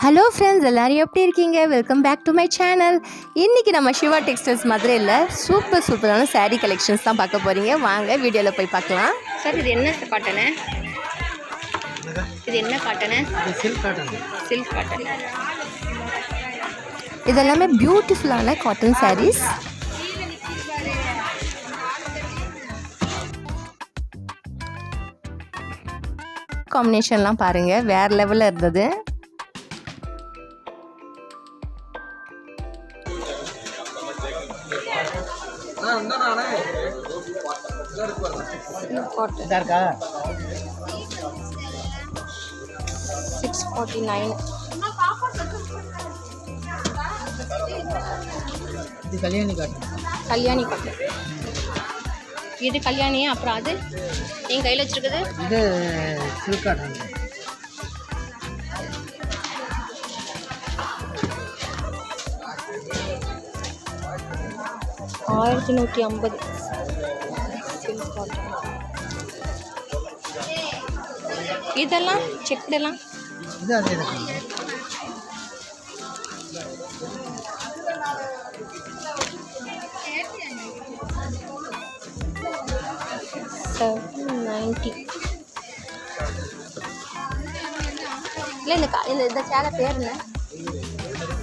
Hello friends, எல்லோரும் எப்படி இருக்கீங்க? Welcome back to my channel. இன்றைக்கி நம்ம சிவா டெக்ஸ்டைல்ஸ் மதுரையில் சூப்பரான சாரீ கலெக்ஷன்ஸ் தான் பார்க்க போகிறீங்க. வாங்க வீடியோவில் போய் பார்க்கலாம். சார், இது என்ன காட்டனு? இது என்ன காட்டனு? Silk cotton. இதெல்லாமே பியூட்டிஃபுல்லான காட்டன் சாரீஸ். காம்பினேஷன்லாம் பாருங்கள், வேறு லெவலில் இருந்தது. கல்யாணி காட்டன். இது கல்யாணி. அப்புறம் அது என் கையில் வச்சிருக்குது இது சில்க் காட்டன். $1150 silk cotton. இதெல்லாம் செக்டெல்லாம் இது அதே தான். $790. இல்லை, இந்த சேலை பேர் என்ன?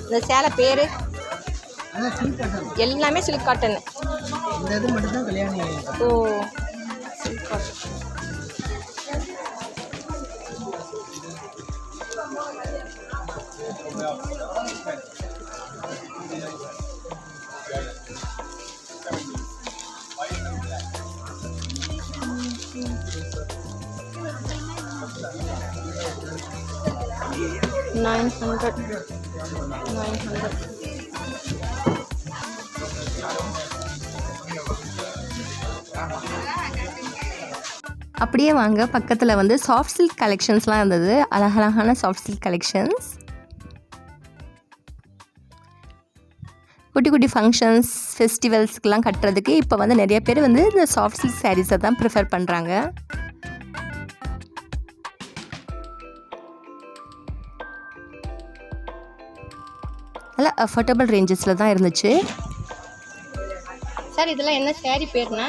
இந்த சேலை பேர் எல்லாமே சில்க் காட்டன். இந்த இது மட்டும் தான் கல்யாணி. ஓ, சில்க் காட்டன். $900. அப்படியே வாங்க, பக்கத்தில் வந்து சாஃப்ட் சில்க் கலெக்ஷன்ஸ்லாம் இருந்தது. அழகழகான சாஃப்ட் சில்க் கலெக்ஷன்ஸ். குட்டி குட்டி ஃபங்க்ஷன்ஸ், ஃபெஸ்டிவல்ஸ்க்கெலாம் கட்டுறதுக்கு இப்போ வந்து நிறைய பேர் வந்து இந்த சாஃப்ட் சில்க் சாரீஸை தான் ப்ரிஃபர் பண்ணுறாங்க. நல்லா அஃபோர்டபுள் ரேஞ்சஸில் தான் இருந்துச்சு. சார், இதெல்லாம் என்ன சாரி பேர்னா?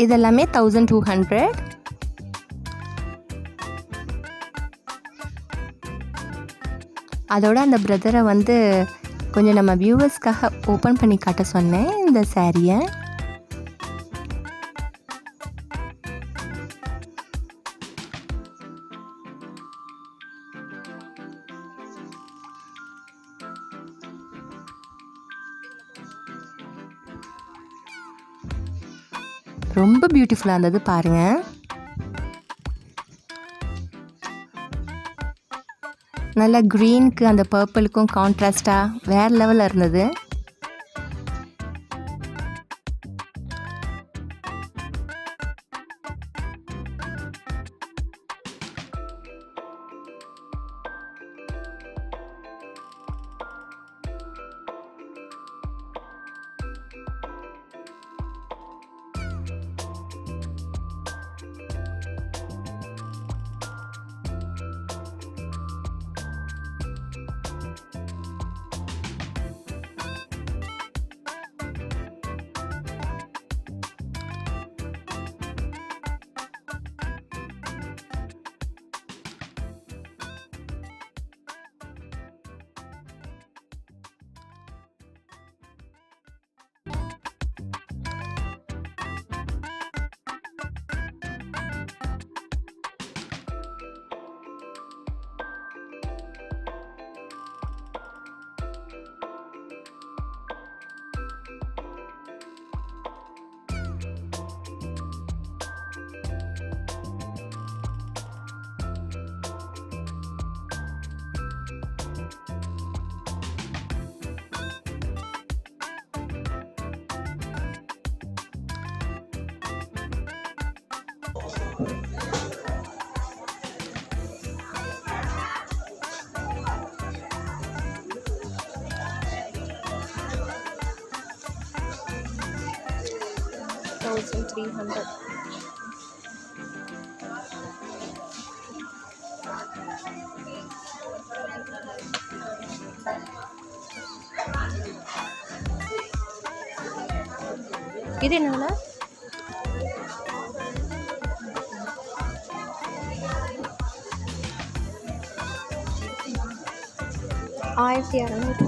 இதெல்லாமே 1200. அதோட அந்த பிரதரை வந்து கொஞ்சம் நம்ம வியூவர்ஸ்க்காக ஓப்பன் பண்ணி காட்ட சொன்னேன் இந்த சாரியை. ரொம்ப பியூட்டிஃபுல்லாக இருந்தது பாருங்கள். நல்லா க்ரீனுக்கு அந்த பர்பிளுக்கும் கான்ட்ராஸ்டாக வேறு லெவலில் இருந்தது. 1300. இது என்னங்களா? ஆயிரத்தி இரநூறு.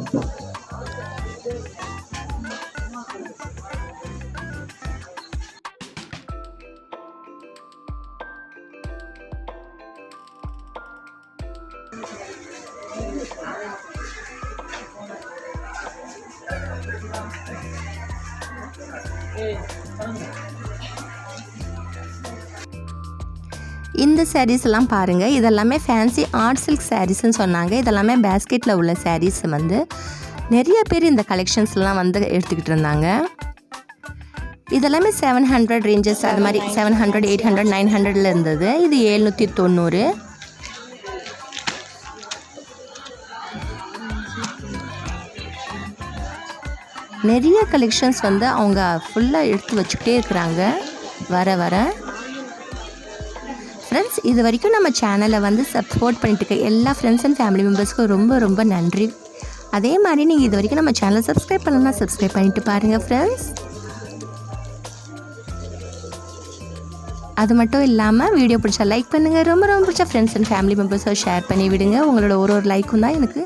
இந்த sarees எல்லாம் பாருங்கள், இதெல்லாமே ஃபேன்சி ஆர்ட் சில்க் சாரீஸ்ன்னு சொன்னாங்க. இதெல்லாமே பேஸ்கெட்டில் உள்ள சாரீஸ் வந்து நிறைய பேர் இந்த கலெக்ஷன்ஸ்லாம் வந்து எடுத்துக்கிட்டு இருந்தாங்க. இதெல்லாமே 700 ரேஞ்சஸ், அது மாதிரி 700, 800, 900ல் இருந்தது. இது 790. நிறைய கலெக்ஷன்ஸ் வந்து அவங்க ஃபுல்லாக எடுத்து வச்சுக்கிட்டே இருக்கிறாங்க வர வர. ஃப்ரெண்ட்ஸ், இது வரைக்கும் நம்ம சேனலை வந்து சப்போர்ட் பண்ணிட்டு இருக்க எல்லா ஃப்ரெண்ட்ஸ் அண்ட் ஃபேமிலி மெம்பர்ஸ்க்கும் ரொம்ப ரொம்ப நன்றி. அதே மாதிரி நீங்கள் இது வரைக்கும் நம்ம சேனலை சப்ஸ்கிரைப் பண்ணலன்னா சப்ஸ்கிரைப் பண்ணிட்டு பாருங்கள் ஃப்ரெண்ட்ஸ். அது மட்டும் இல்லாமல் வீடியோ பிடிச்சா லைக் பண்ணுங்கள். ரொம்ப ரொம்ப பிடிச்ச ஃப்ரெண்ட்ஸ் அண்ட் ஃபேமிலி மெம்பர்ஸை ஷேர் பண்ணி விடுங்க. உங்களோட ஒரு லைக்கும் தான் எனக்கு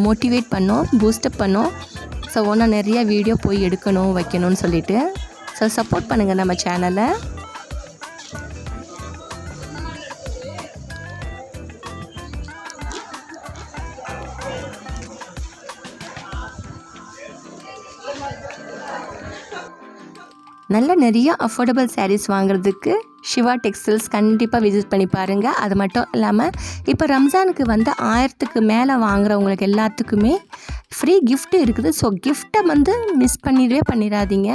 மோட்டிவேட் பண்ணோம், பூஸ்டப் பண்ணோம். ஸோ ஒன்றும் நிறைய வீடியோ போய் எடுக்கணும் வைக்கணும்னு சொல்லிட்டு ஸோ சப்போர்ட் பண்ணுங்கள் நம்ம சேனலை. நல்ல நிறைய அஃபோர்டபுள் சாரீஸ் வாங்குறதுக்கு சிவா டெக்ஸ்டைல்ஸ் கண்டிப்பாக விசிட் பண்ணி பாருங்கள். அது மட்டும் இல்லாமல் இப்போ ரம்ஜானுக்கு வந்து 1000க்கு மேலே வாங்குறவங்களுக்கு எல்லாத்துக்குமே ஃப்ரீ gift இருக்குது. ஸோ கிஃப்ட்டை வந்து மிஸ் பண்ணிடாதீங்க.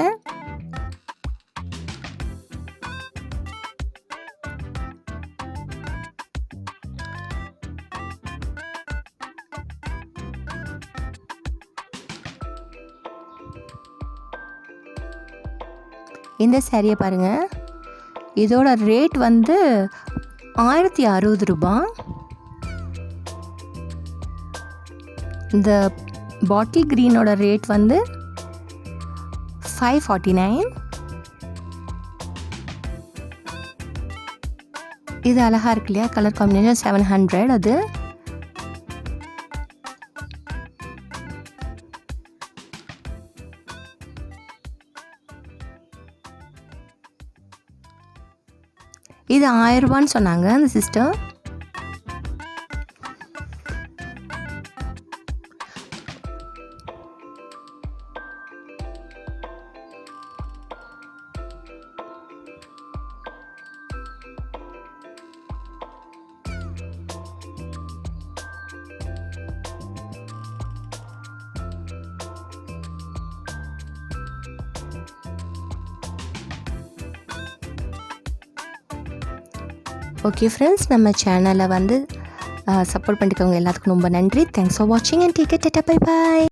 இந்த சாரியை பாருங்கள், இதோட ரேட் வந்து 1060 ரூபாய். இந்த பாட்டில் க்ரீனோட ரேட் வந்து 549. இது அழகாக இருக்கு இல்லையா, கலர் காம்பினேஷன் 700. அது இது 1000 ரூபான்னு சொன்னாங்க அந்த சிஸ்டர். ஓகே ஃப்ரெண்ட்ஸ், நம்ம சேனலை வந்து சப்போர்ட் பண்ணிக்கவங்க எல்லாத்துக்கும் ரொம்ப நன்றி. தேங்க்ஸ் ஃபார் வாட்சிங் and take it. Bye bye.